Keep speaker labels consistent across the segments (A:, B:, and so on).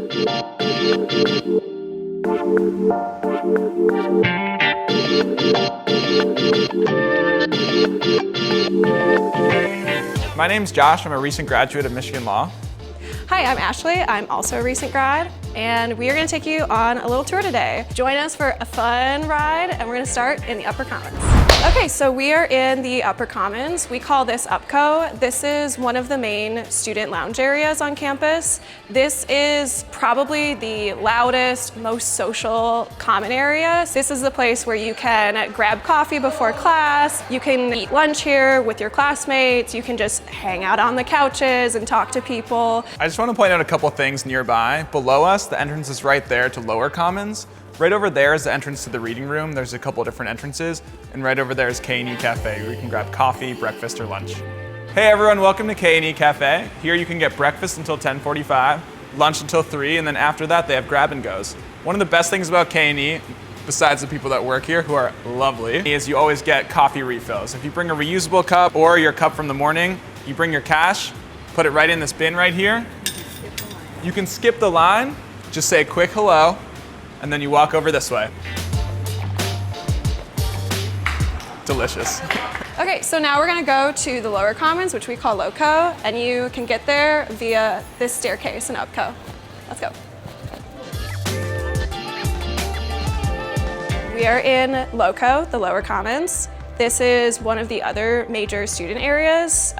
A: My name's Josh. I'm a recent graduate of Michigan Law.
B: Hi, I'm Ashley. I'm also a recent grad, and we are going to take you on a little tour today. Join us for a fun ride, and we're going to start in the Upper Commons. Okay, so we are in the Upper Commons. We call this UPCO. This is one of the main student lounge areas on campus. This is probably the loudest, most social common area. This is the place where you can grab coffee before class, you can eat lunch here with your classmates, you can just hang out on the couches and talk to people.
A: I just want to point out a couple things nearby. Below us, the entrance is right there to Lower Commons. Right over there is the entrance to the reading room. There's a couple different entrances. And right over there is K&E Cafe, where you can grab coffee, breakfast, or lunch. Hey everyone, welcome to K&E Cafe. Here you can get breakfast until 10:45, lunch until 3, and then after that they have grab and goes. One of the best things about K&E, besides the people that work here, who are lovely, is you always get coffee refills. If you bring a reusable cup or your cup from the morning, you bring your cash, put it right in this bin right here. You can skip the line, just say a quick hello, and then you walk over this way. Delicious.
B: Okay, so now we're gonna go to the Lower Commons, which we call LoCo, and you can get there via this staircase in UPCO. Let's go. We are in LoCo, the Lower Commons. This is one of the other major student areas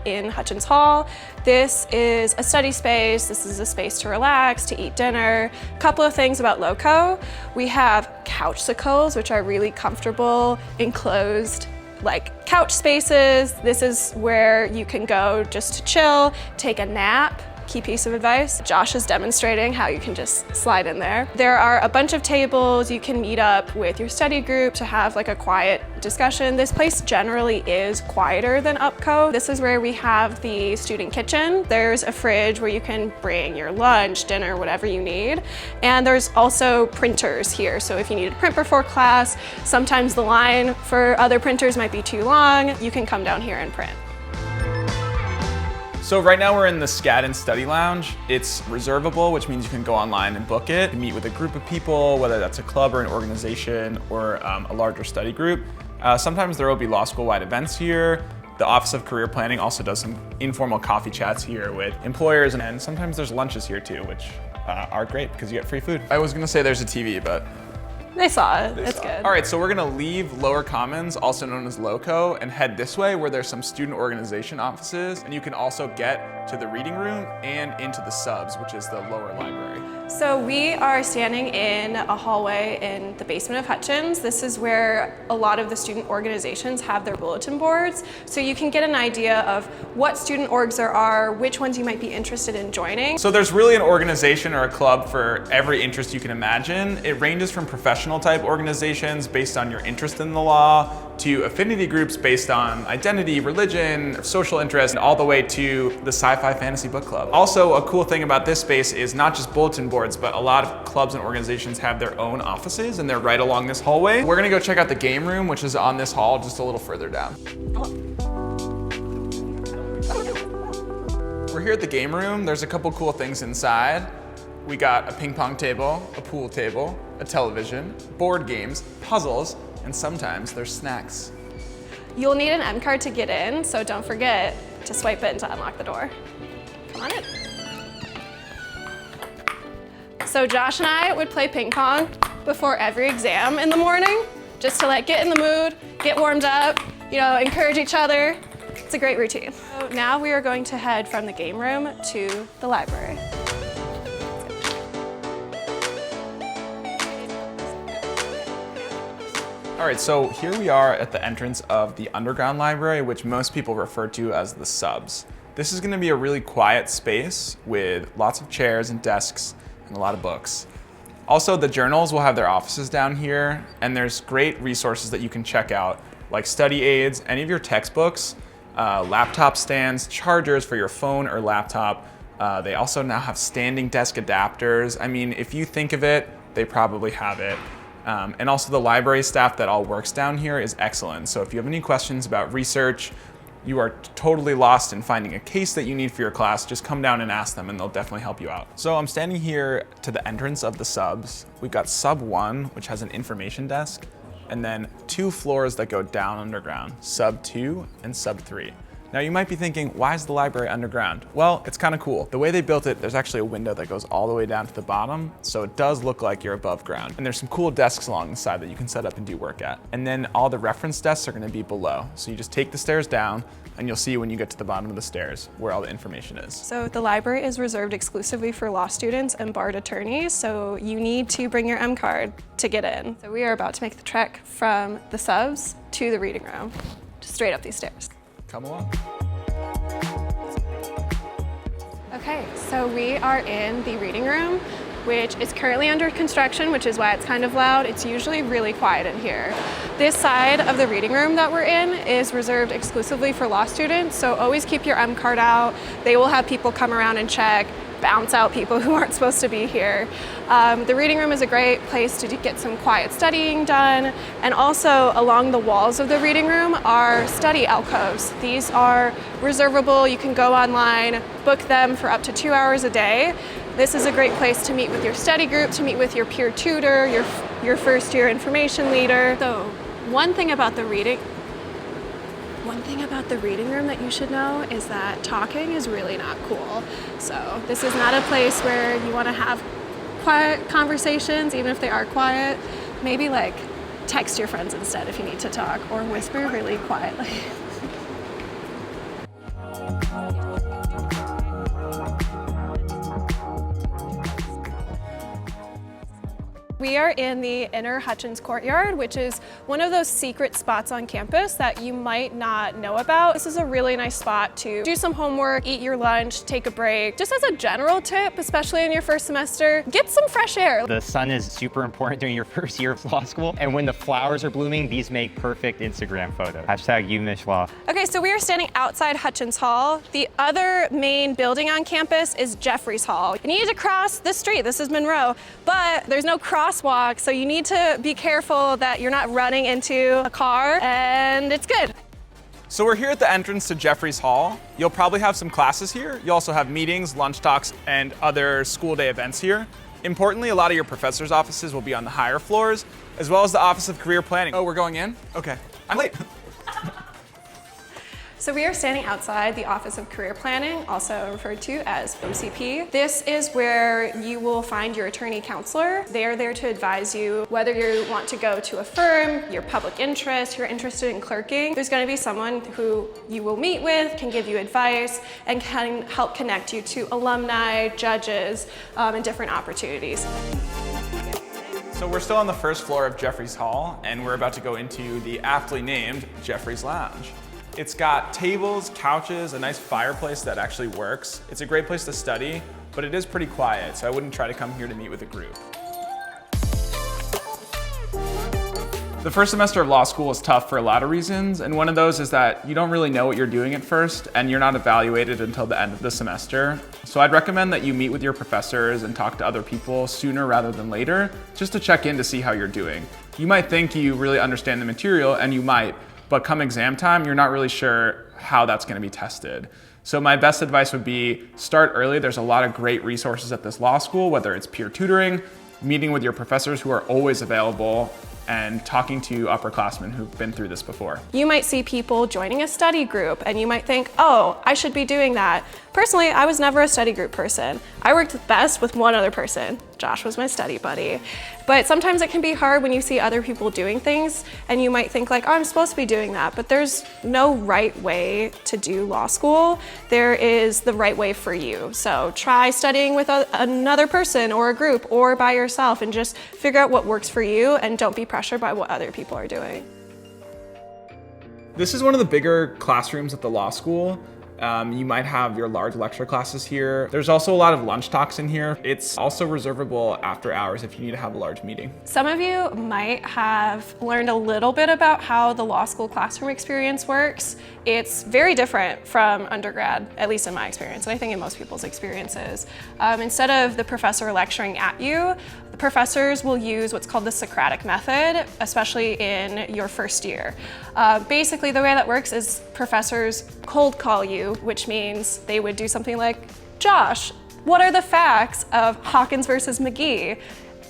B: in Hutchins Hall. This is a study space. This is a space to relax, to eat dinner. A couple of things about LoCo. We have couchsicles, which are really comfortable, enclosed, like couch spaces. This is where you can go just to chill, take a nap. Key piece of advice. Josh is demonstrating how you can just slide in there. There are a bunch of tables. You can meet up with your study group to have like a quiet discussion. This place generally is quieter than UPCO. This is where we have the student kitchen. There's a fridge where you can bring your lunch, dinner, whatever you need. And there's also printers here. So if you need to print before class, sometimes the line for other printers might be too long, you can come down here and print.
A: So right now we're in the Skadden Study Lounge. It's reservable, which means you can go online and book it, meet with a group of people, whether that's a club or an organization or a larger study group. Sometimes there will be law school-wide events here. The Office of Career Planning also does some informal coffee chats here with employers, and sometimes there's lunches here too, which are great because you get free food. I was gonna say there's a TV, but
B: they saw it. It's good.
A: All right, so we're gonna leave Lower Commons, also known as LoCo, and head this way where there's some student organization offices, and you can also get to the reading room and into the subs, which is the lower library.
B: So we are standing in a hallway in the basement of Hutchins. This is where a lot of the student organizations have their bulletin boards. So you can get an idea of what student orgs there are, which ones you might be interested in joining.
A: So there's really an organization or a club for every interest you can imagine. It ranges from professional type organizations based on your interest in the law, to affinity groups based on identity, religion, social interest, and all the way to the Sci-Fi Fantasy Book Club. Also, a cool thing about this space is not just bulletin boards, but a lot of clubs and organizations have their own offices, and they're right along this hallway. We're gonna go check out the game room, which is on this hall just a little further down. We're here at the game room. There's a couple cool things inside. We got a ping pong table, a pool table, a television, board games, puzzles, and sometimes there's snacks.
B: You'll need an M card to get in, so don't forget to swipe it to unlock the door. Come on in. So Josh and I would play ping pong before every exam in the morning, just to like get in the mood, get warmed up, you know, encourage each other. It's a great routine. So now we are going to head from the game room to the library.
A: All right, so here we are at the entrance of the underground library, which most people refer to as the subs. This is gonna be a really quiet space with lots of chairs and desks and a lot of books. Also, the journals will have their offices down here, and there's great resources that you can check out, like study aids, any of your textbooks, laptop stands, chargers for your phone or laptop. They also now have standing desk adapters. I mean, if you think of it, they probably have it. And also the library staff that all works down here is excellent. So if you have any questions about research you are totally lost in finding a case that you need for your class, just come down and ask them and they'll definitely help you out. So I'm standing here to the entrance of the subs. We've got sub 1, which has an information desk, and then 2 floors that go down underground, sub 2 and sub 3. Now you might be thinking, why is the library underground? Well, it's kind of cool. The way they built it, there's actually a window that goes all the way down to the bottom, so it does look like you're above ground. And there's some cool desks along the side that you can set up and do work at. And then all the reference desks are gonna be below. So you just take the stairs down, and you'll see when you get to the bottom of the stairs where all the information is.
B: So the library is reserved exclusively for law students and barred attorneys, so you need to bring your M card to get in. So we are about to make the trek from the subs to the reading room, just straight up these stairs.
A: Come along.
B: Okay, so we are in the reading room, which is currently under construction, which is why it's kind of loud. It's usually really quiet in here. This side of the reading room that we're in is reserved exclusively for law students, so always keep your M card out. They will have people come around and check, bounce out people who aren't supposed to be here. The reading room is a great place to get some quiet studying done, and also along the walls of the reading room are study alcoves. These are reservable. You can go online, book them for up to 2 hours a day. This is a great place to meet with your study group, to meet with your peer tutor, your first year information leader. So one thing about the reading room that you should know is that talking is really not cool. So this is not a place where you want to have quiet conversations, even if they are quiet. Maybe like text your friends instead if you need to talk, or whisper really quietly. We are in the inner Hutchins courtyard, which is one of those secret spots on campus that you might not know about. This is a really nice spot to do some homework, eat your lunch, take a break. Just as a general tip, especially in your first semester, get some fresh air.
C: The sun is super important during your first year of law school, and when the flowers are blooming, these make perfect Instagram photos. Hashtag YouMishLaw.
B: Okay, so we are standing outside Hutchins Hall. The other main building on campus is Jeffries Hall. You need to cross the street. This is Monroe, but there's no crosswalk, so you need to be careful that you're not running into a car, and it's good.
A: So we're here at the entrance to Jeffries Hall. You'll probably have some classes here. You also have meetings, lunch talks, and other school day events here. Importantly, a lot of your professors' offices will be on the higher floors, as well as the Office of Career Planning. Oh, we're going in? Okay, I'm late.
B: So we are standing outside the Office of Career Planning, also referred to as OCP. This is where you will find your attorney counselor. They are there to advise you whether you want to go to a firm, your public interest, you're interested in clerking. There's going to be someone who you will meet with, can give you advice, and can help connect you to alumni, judges, and different opportunities.
A: So we're still on the first floor of Jeffries Hall, and we're about to go into the aptly named Jeffries Lounge. It's got tables, couches, a nice fireplace that actually works. It's a great place to study, but it is pretty quiet, so I wouldn't try to come here to meet with a group. The first semester of law school is tough for a lot of reasons, and one of those is that you don't really know what you're doing at first, and you're not evaluated until the end of the semester. So I'd recommend that you meet with your professors and talk to other people sooner rather than later, just to check in to see how you're doing. You might think you really understand the material, and you might, but come exam time, you're not really sure how that's going to be tested. So my best advice would be start early. There's a lot of great resources at this law school, whether it's peer tutoring, meeting with your professors who are always available, and talking to upperclassmen who've been through this before.
B: You might see people joining a study group and you might think, oh, I should be doing that. Personally, I was never a study group person. I worked best with one other person. Josh was my study buddy. But sometimes it can be hard when you see other people doing things and you might think like, oh, I'm supposed to be doing that, but there's no right way to do law school. There is the right way for you. So try studying with another person or a group or by yourself and just figure out what works for you and don't be pressured by what other people are doing.
A: This is one of the bigger classrooms at the law school. You might have your large lecture classes here. There's also a lot of lunch talks in here. It's also reservable after hours if you need to have a large meeting.
B: Some of you might have learned a little bit about how the law school classroom experience works. It's very different from undergrad, at least in my experience, and I think in most people's experiences. Instead of the professor lecturing at you, the professors will use what's called the Socratic method, especially in your first year. Basically, the way that works is professors cold call you, which means they would do something like, Josh, what are the facts of Hawkins versus McGee?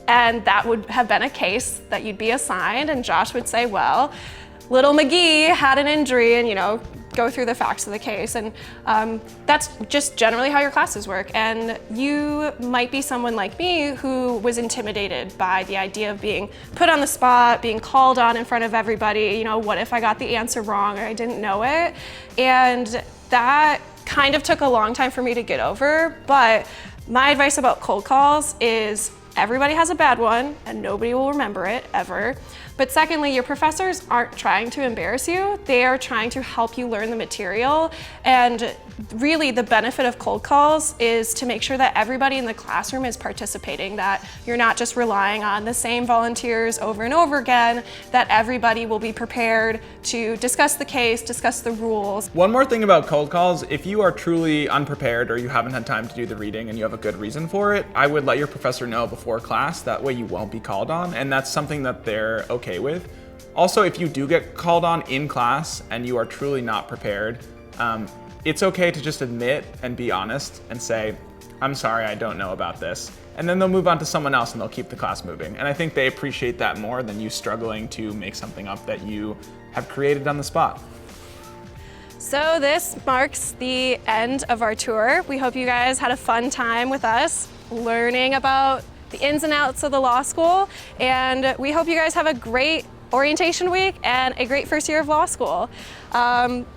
B: And that would have been a case that you'd be assigned, and Josh would say, well, little McGee had an injury, and go through the facts of the case. And that's just generally how your classes work. And you might be someone like me who was intimidated by the idea of being put on the spot, being called on in front of everybody. What if I got the answer wrong or I didn't know it? And that kind of took a long time for me to get over. But my advice about cold calls is everybody has a bad one and nobody will remember it ever. But secondly, your professors aren't trying to embarrass you. They are trying to help you learn the material. And really the benefit of cold calls is to make sure that everybody in the classroom is participating, that you're not just relying on the same volunteers over and over again, that everybody will be prepared to discuss the case, discuss the rules.
A: One more thing about cold calls, if you are truly unprepared or you haven't had time to do the reading and you have a good reason for it, I would let your professor know before class. That way you won't be called on, and that's something that they're okay with. Also, if you do get called on in class and you are truly not prepared, it's okay to just admit and be honest and say, I'm sorry, I don't know about this. And then they'll move on to someone else and they'll keep the class moving. And I think they appreciate that more than you struggling to make something up that you have created on the spot.
B: So this marks the end of our tour. We hope you guys had a fun time with us, learning about the ins and outs of the law school. And we hope you guys have a great orientation week and a great first year of law school.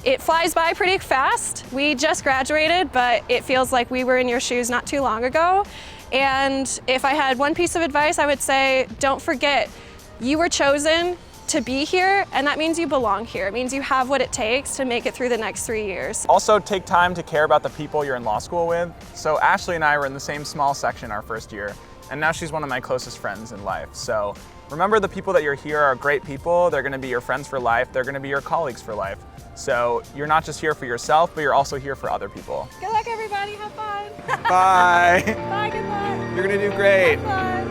B: It flies by pretty fast. We just graduated, but it feels like we were in your shoes not too long ago. And if I had one piece of advice, I would say, don't forget, you were chosen to be here, and that means you belong here. It means you have what it takes to make it through the next 3 years.
A: Also, take time to care about the people you're in law school with. So Ashley and I were in the same small section our first year, and now she's one of my closest friends in life. So remember, the people that you're here are great people. They're gonna be your friends for life. They're gonna be your colleagues for life. So you're not just here for yourself, but you're also here for other people.
B: Good luck, everybody. Have fun.
A: Bye.
B: Bye, good luck.
A: You're gonna do great.
B: Have fun.